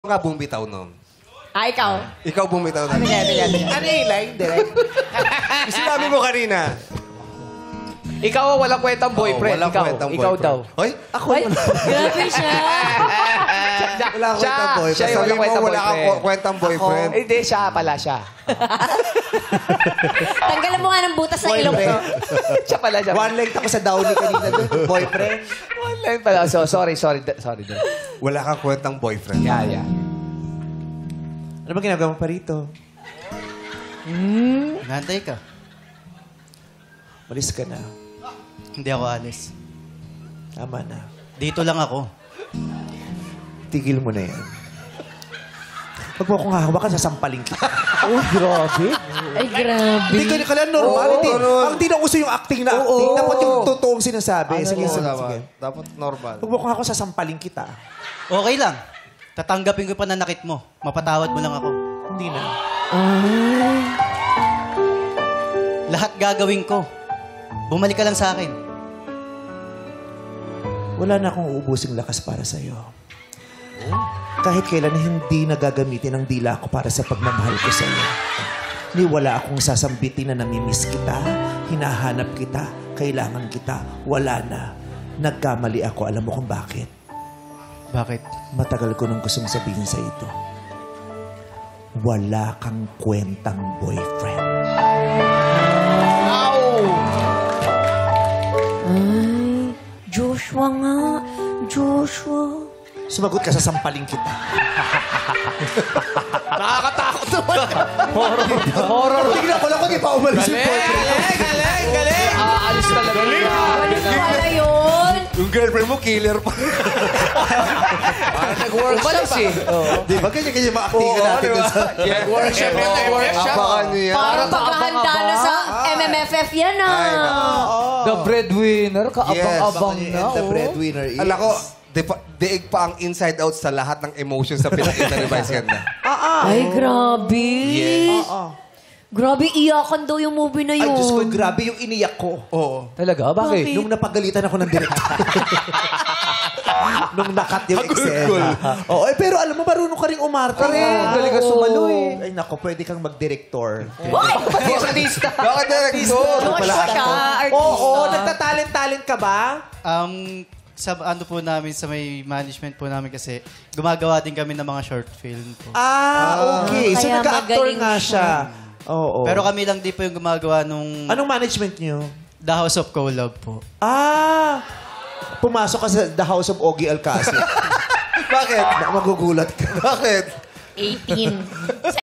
Nga bumitaw nun. Ikaw. Ikaw bumitaw na. Ano yan? Ano yung line? Direct? Sinabi mo kanina. Ikaw ang walang kwentang boyfriend. Walang ikaw, kwentang ikaw boyfriend. daw. Hoy, ako Ay, grabe siya. wala akong kwentang boyfriend. Siya yung Sabi walang mo, kwentang wala kang boyfriend. kwentang boyfriend. Hindi, siya pala siya. Tanggalan mo nga ng butas sa ilong ko. Siya pala siya. One length ako sa Downey kanina doon. Boyfriend. One line pala. So, sorry. Sorry. Wala kang kwentang boyfriend. Yeah. Ano ba ginagawa mo pa rito? Nantay ka. Malis ka na. Hindi ako alis. Tama na. Dito lang ako. Tigil mo na yan. Pag mo akong hahawakan, sasampaling kita. Oh, grabe. Ay, grabe. Hindi ka kailan normal. Oo, Hindi. ganun. Ang di na uso yung acting na acting. Dapat yung totoong sinasabi. Sige. Dapat normal. Pag mo akong ako, sasampaling kita. Okay lang. Tatanggapin ko yung pananakit mo. Mapatawad mo lang ako. Hindi na. Lahat gagawin ko. Bumalik ka lang sa akin. Wala na akong uubusing lakas para sa'yo. Kahit kailan hindi nagagamitin ang dila ko para sa pagmamahal ko sa'yo. Ni wala akong sasambitin na namimiss kita, hinahanap kita, kailangan kita, wala na. Nagkamali ako, alam mo kung bakit. Bakit? Matagal ko nang gustong sabihin sa ito. Wala kang kwentang boyfriend. Ay, Joshua nga. Joshua. Sumagot ka, sasampaling kita. Nakakatakot naman. Horror. Tignan ko lang kung di pa umalis yung boyfriend. Galing. Aalis talaga. Walis pala yun. Yung girlfriend mo, killer pa. Nag-workshop eh. Di ba ganyan ma-actingan natin dun sa... Nag-workshop yan. Nag-workshop. Apakan niyo yan. Parang paghahanda na sa MMFF yan ah. The breadwinner. Kaabang-abang And na. the breadwinner is... Alam ko, diig pa ang inside out sa lahat ng emotions sa pinakita ni Vice Ganda. Ay, grabe. Yes. Grabe, iyakan daw yung movie na Ay, yun. Diyos ko, grabe yung iniyak ko. Oo. Talaga? Bakit? Nung napagalitan ako ng director. Nung nakat yung eksena. Oo, pero alam mo, marunong ka rin umarte. Galing ka sumalo eh. Ay, nako, pwede kang mag-director. Artista. Bakit director? Joshua siya, artista. Oo, nagtatalent-talent ka ba? Sa ano po namin, sa may management po namin kasi, gumagawa din kami ng mga short film po. Okay. So, Kaya nag-actor magaling nga siya. Oo. Pero kami lang di po yung gumagawa nung Anong management niyo? The House of Collab po. Pumasok ka sa The House of Ogie Alcacid. Bakit? Magugulat ka. Bakit? 18. Sa